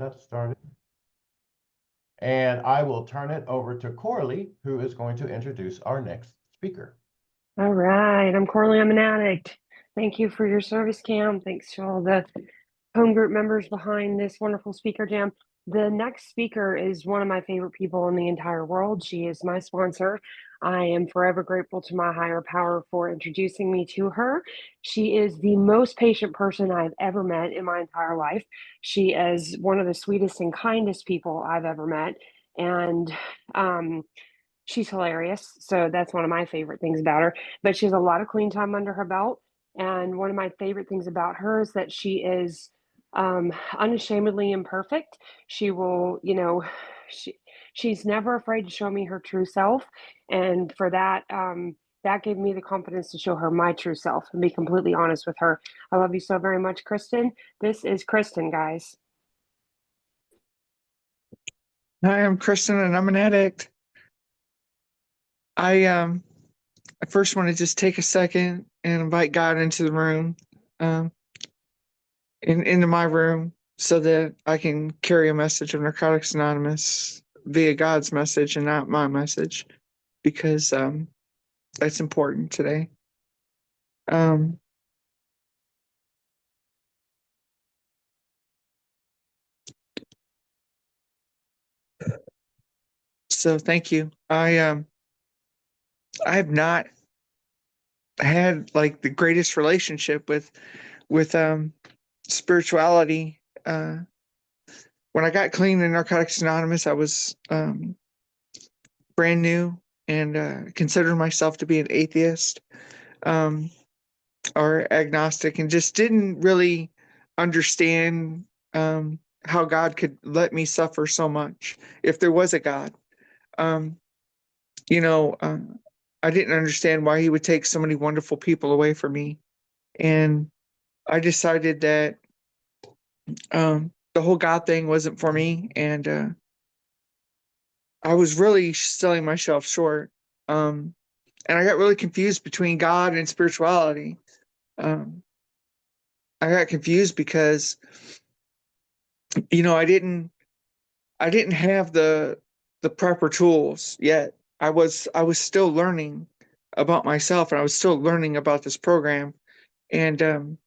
that started. And I will turn it over to Corley, who is going to introduce our next speaker. All right, I'm Corley. I'm an addict. Thank you for your service, Cam. Thanks to all the home group members behind this wonderful speaker jam. The next speaker is one of my favorite people in the entire world. She is my sponsor. I am forever grateful to my higher power for introducing me to her. She is the most patient person I've ever met in my entire life. She is one of the sweetest and kindest people I've ever met. And she's hilarious. So that's one of my favorite things about her. But she has a lot of clean time under her belt. And one of my favorite things about her is that she is unashamedly imperfect. She will, she's never afraid to show me her true self. And for that, that gave me the confidence to show her my true self and be completely honest with her. I love you so very much, Krysten. This is Krysten, guys. Hi, I'm Krysten and I'm an addict. I first want to just take a second and invite God into the room, into my room, so that I can carry a message of Narcotics Anonymous via God's message and not my message, because that's important today. So thank you. I have not had like the greatest relationship with spirituality. When I got clean in Narcotics Anonymous, I was brand new and considered myself to be an atheist or agnostic, and just didn't really understand how God could let me suffer so much if there was a God. Um, you know, I didn't understand why he would take so many wonderful people away from me. And I decided that the whole God thing wasn't for me. And I was really selling myself short. And I got really confused between God and spirituality. Um, I got confused because, I didn't have the proper tools yet. I was still learning about myself, and I was still learning about this program. And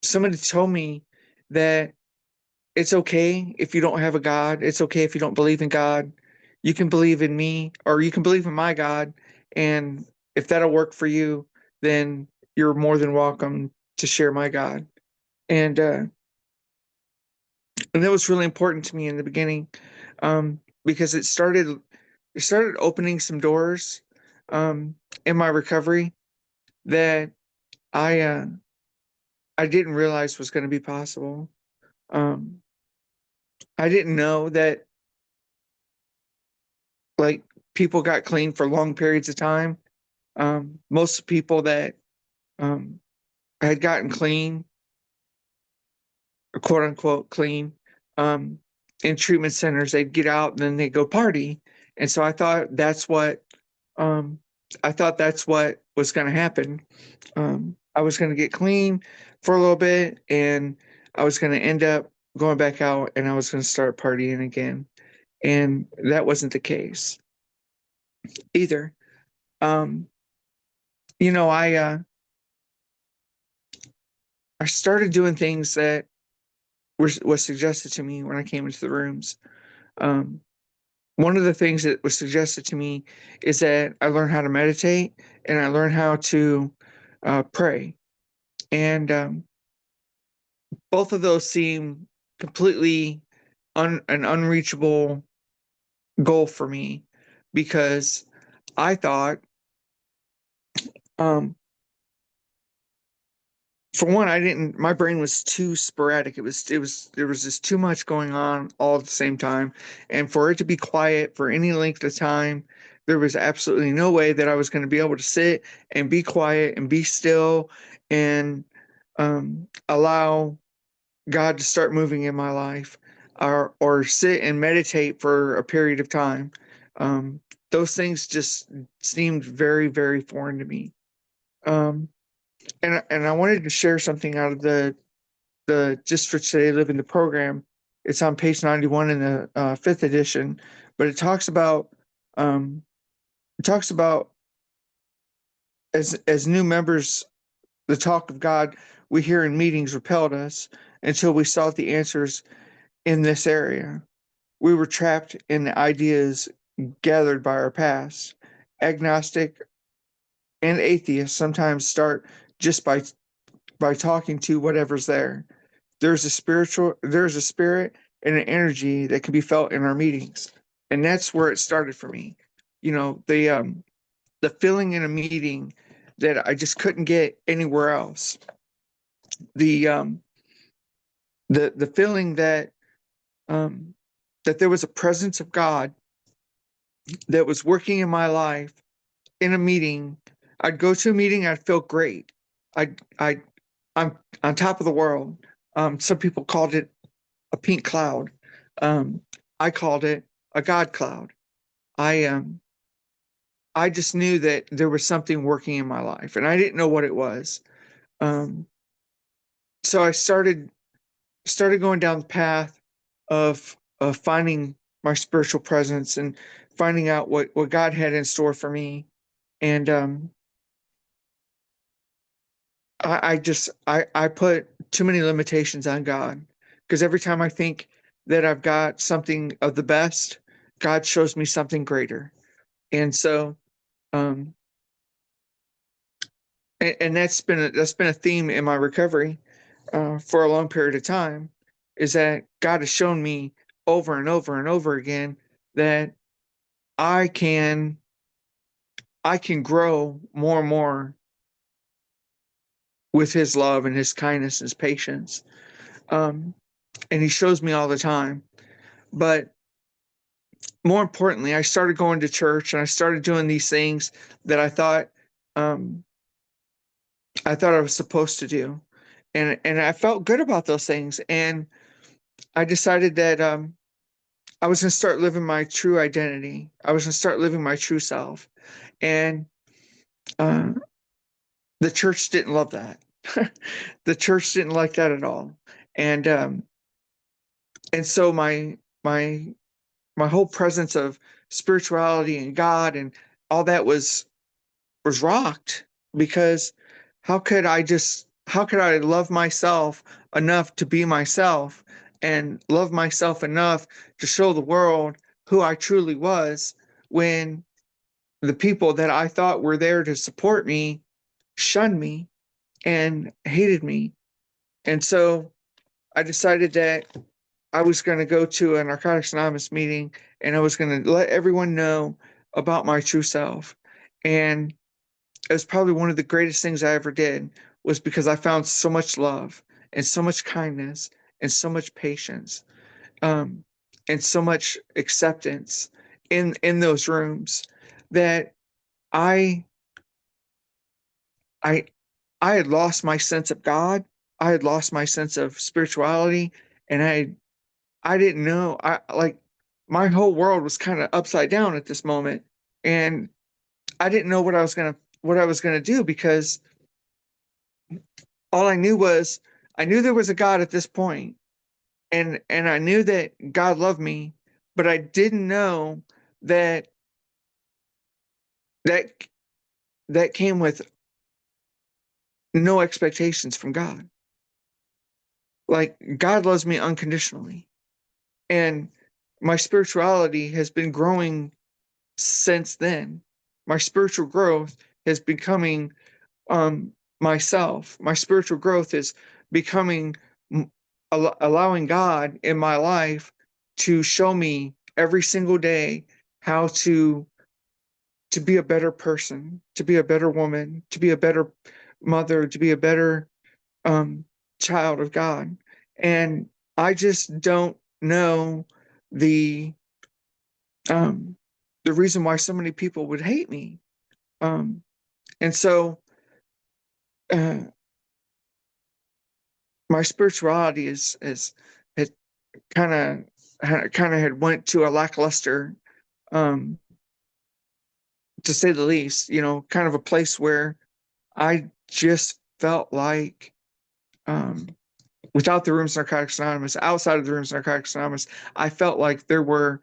somebody told me that it's okay if you don't have a God. It's okay if you don't believe in God. You can believe in me, or you can believe in my God. And if that'll work for you, then you're more than welcome to share my God. And and that was really important to me in the beginning, because it started opening some doors in my recovery that I uh, I didn't realize was going to be possible. Um, I didn't know that, like, people got clean for long periods of time. Most people that um, had gotten clean, or quote unquote clean, um, in treatment centers, they'd get out and then they'd go party. And so um, I thought that's what was going to happen. I was going to get clean for a little bit, and I was going to end up going back out, and I was going to start partying again. And that wasn't the case either. Um, you know, I started doing things that was suggested to me when I came into the rooms. Um, One of the things that was suggested to me is that I learn how to meditate and I learn how to pray. And both of those seem completely an unreachable goal for me, because I thought, um, for one, I didn't. My brain was too sporadic. There was just too much going on all at the same time, and for it to be quiet for any length of time, there was absolutely no way that I was going to be able to sit and be quiet and be still and allow God to start moving in my life, or sit and meditate for a period of time. Those things just seemed very, very foreign to me. Um, and I wanted to share something out of the just for today live in the program. It's on page 91 in the fifth edition, but it talks about um, as new members, the talk of God we hear in meetings repelled us until we sought the answers in this area. We were trapped in the ideas gathered by our past. Agnostic and atheists sometimes start just by talking to whatever's there. There's a spirit and an energy that can be felt in our meetings. And that's where it started for me. You know, the feeling in a meeting that I just couldn't get anywhere else. The the feeling that there was a presence of God that was working in my life in a meeting. I'd go to a meeting, I'd feel great. I I'm on top of the world. Some people called it a pink cloud. Um, I called it a God cloud. I um I just knew that there was something working in my life, and I didn't know what it was. Um, so I started going down the path of finding my spiritual presence and finding out what God had in store for me. And I put too many limitations on God, because every time I think that I've got something of the best, God shows me something greater. And so um and that's been a theme in my recovery for a long period of time, is that God has shown me over and over and over again that I can I can grow more and more with his love and his kindness and his patience. Um, and he shows me all the time. But more importantly, I started going to church and I started doing these things that um, I thought I was supposed to do. And I felt good about those things. And I decided that I was going to start living my true identity. I was going to start living my true self. And uh, the church didn't love that. The church didn't like that at all. And so my whole presence of spirituality and God and all that was rocked, because how could I love myself enough to be myself and love myself enough to show the world who I truly was, when the people that I thought were there to support me shunned me and hated me. And so I decided that I was going to go to a Narcotics Anonymous meeting, and I was going to let everyone know about my true self. And it was probably one of the greatest things I ever did, was because I found so much love and so much kindness and so much patience, um, and so much acceptance in those rooms, that I I I had lost my sense of God. I had lost my sense of spirituality, and I didn't know. I like My whole world was kind of upside down at this moment, and I didn't know what I was gonna do, because all I knew was I knew there was a God at this point, and I knew that God loved me, but I didn't know that that that came with no expectations from God. Like, God loves me unconditionally, and my spirituality has been growing since then. My spiritual growth is becoming myself. My spiritual growth is becoming allowing God in my life to show me every single day how to be a better person, to be a better woman, to be a better mother, to be a better um, child of God. And I just don't know the um, the reason why so many people would hate me. Um, and so uh, my spirituality is had kind of had went to a lackluster, um, to say the least. You know, kind of a place where I just felt like um, without the Rooms Narcotics Anonymous, outside of the Rooms Narcotics Anonymous, I felt like there was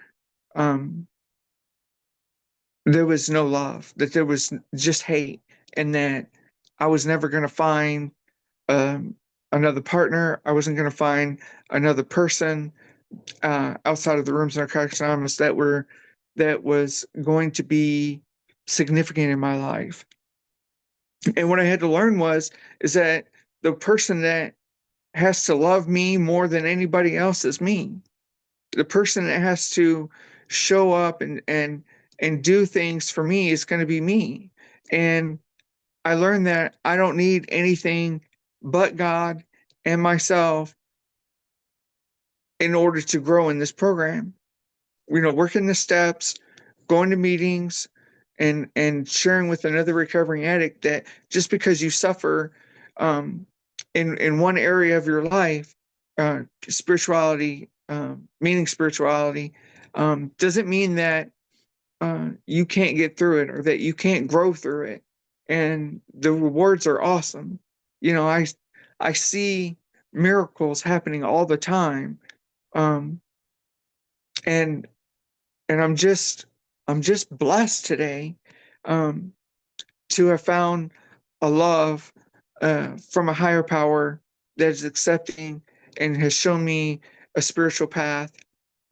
no love, that there was just hate, and that I was never going to find um, another partner. I wasn't going to find another person outside of the Rooms Narcotics Anonymous that was going to be significant in my life. And what I had to learn is that the person that has to love me more than anybody else is me. The person that has to show up and do things for me is going to be me. And I learned that I don't need anything but God and myself in order to grow in this program. Working the steps, going to meetings, and sharing with another recovering addict that just because you suffer in one area of your life, spirituality, meaning spirituality, doesn't mean that you can't get through it or that you can't grow through it. And the rewards are awesome. I see miracles happening all the time, um, and I'm just blessed today um, to have found a love from a higher power that is accepting and has shown me a spiritual path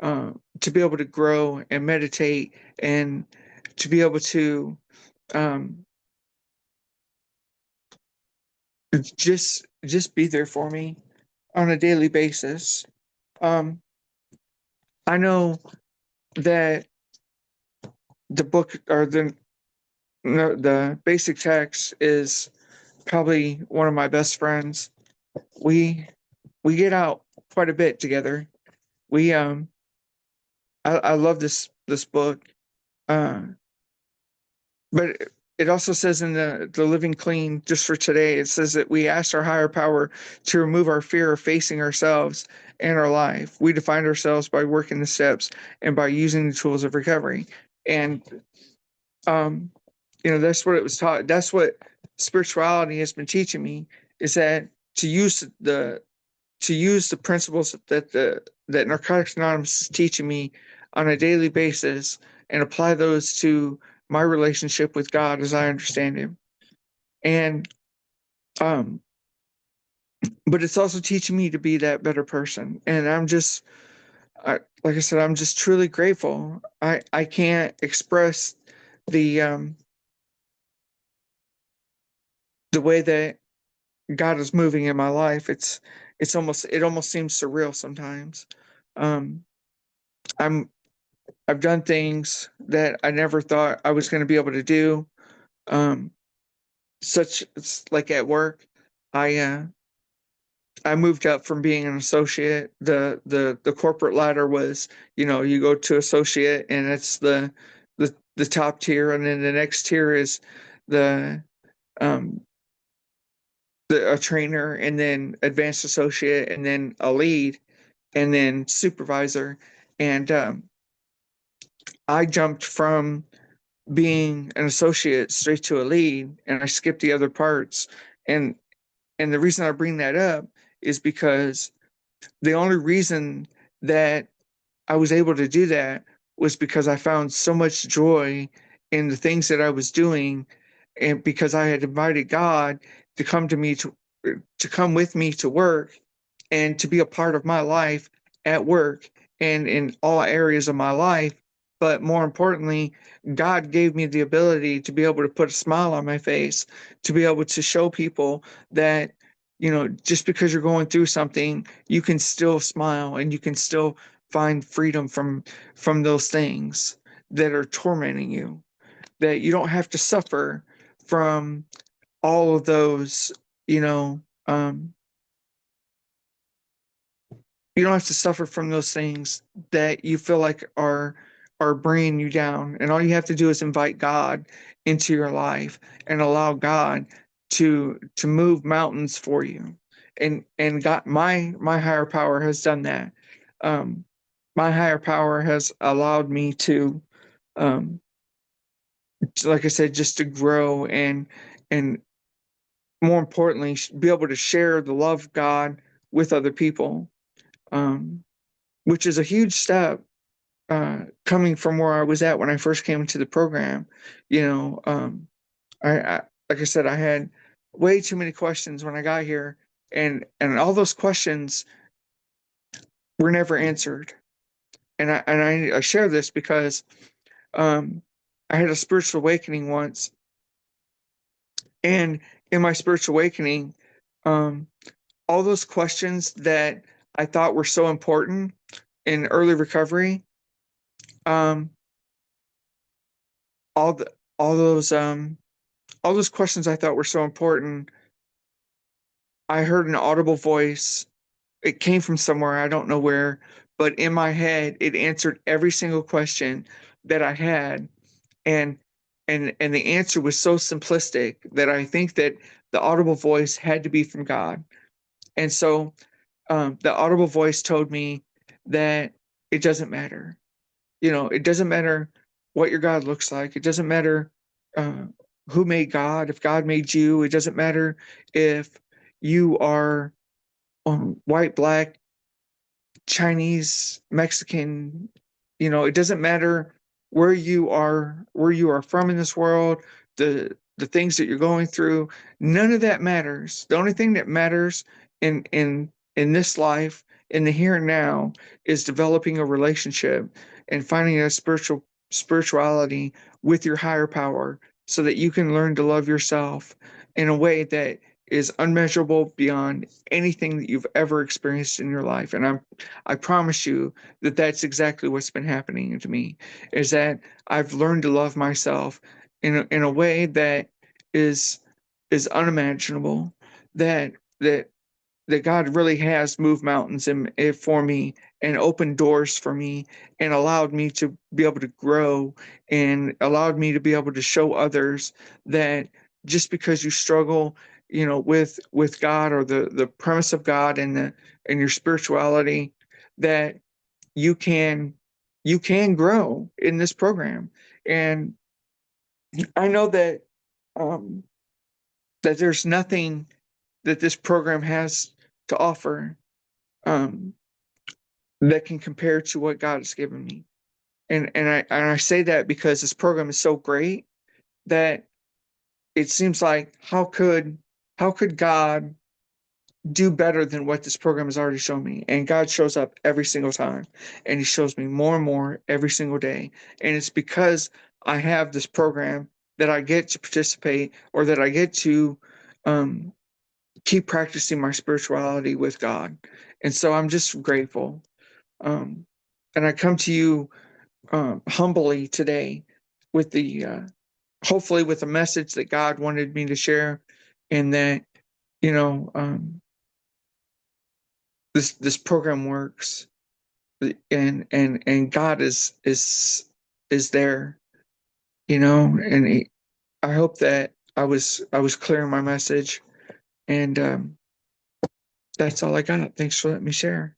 to be able to grow and meditate and to be able to um, just be there for me on a daily basis. I know that the book or the basic text is probably one of my best friends. We get out quite a bit together. We I love this book. Uh, but it also says in the Living Clean, just for today, it says that we ask our higher power to remove our fear of facing ourselves and our life. We define ourselves by working the steps and by using the tools of recovery. And um, that's what it was taught. That's what spirituality has been teaching me, is that to use the principles that Narcotics Anonymous is teaching me on a daily basis and apply those to my relationship with God as I understand Him. And but it's also teaching me to be that better person. And like I said, I'm just truly grateful. I can't express the way that God is moving in my life. It almost seems surreal sometimes. Um, I'm I've done things that I never thought I was going to be able to do. Um, such like at work, I moved up from being an associate. The corporate ladder was, you go to associate and it's the top tier, and then the next tier is the um a trainer, and then advanced associate, and then a lead, and then supervisor. And I jumped from being an associate straight to a lead, and I skipped the other parts. And the reason I bring that up is because the only reason that I was able to do that was because I found so much joy in the things that I was doing, and because I had invited God to come to come with me to work and to be a part of my life at work and in all areas of my life. But more importantly, God gave me the ability to be able to put a smile on my face, to be able to show people that, just because you're going through something, you can still smile and you can still find freedom from those things that are tormenting you, that you don't have to suffer from all of those, you don't have to suffer from those things that you feel like are bringing you down. And all you have to do is invite God into your life and allow God to move mountains for you. And God, my higher power has done that. Um, my higher power has allowed me um, like I said, just to grow and more importantly, be able to share the love of God with other people, which is a huge step coming from where I was at when I first came into the program. You know, I like I said, I had way too many questions when I got here, and all those questions were never answered. And I share this because I had a spiritual awakening once, and in my spiritual awakening, um, all those questions that I thought were so important in early recovery, um, all the all those questions I thought were so important, I heard an audible voice. It came from somewhere, I don't know where, but in my head, it answered every single question that I had. And and the answer was so simplistic that I think that the audible voice had to be from God. And so the audible voice told me that it doesn't matter. You know, it doesn't matter what your God looks like. It doesn't matter uh, who made God. If God made you, it doesn't matter if you are white, black, Chinese, Mexican. You know, it doesn't matter where you are from in this world, the things that you're going through. None of that matters. The only thing that matters in this life, in the here and now, is developing a relationship and finding a spirituality with your higher power so that you can learn to love yourself in a way that is unmeasurable beyond anything that you've ever experienced in your life. And I promise you that that's exactly what's been happening to me, is that I've learned to love myself in a way that is unimaginable, that that that God really has moved mountains for me and opened doors for me and allowed me to be able to grow and allowed me to be able to show others that just because you struggle, you know, with God or the premise of God and your spirituality, that you can grow in this program. And I know that um, that there's nothing that this program has to offer um, that can compare to what God has given me. And I say that because this program is so great that it seems like how could God do better than what this program has already shown me? And God shows up every single time, and He shows me more and more every single day. And it's because I have this program that I get to participate, or that I get to um, keep practicing my spirituality with God. And so I'm just grateful. Um, and I come to you humbly today with the hopefully with a message that God wanted me to share, and that, you know, this program works, and God is there, you know, and I hope that I was clear in my message, and that's all I got. Thanks for letting me share.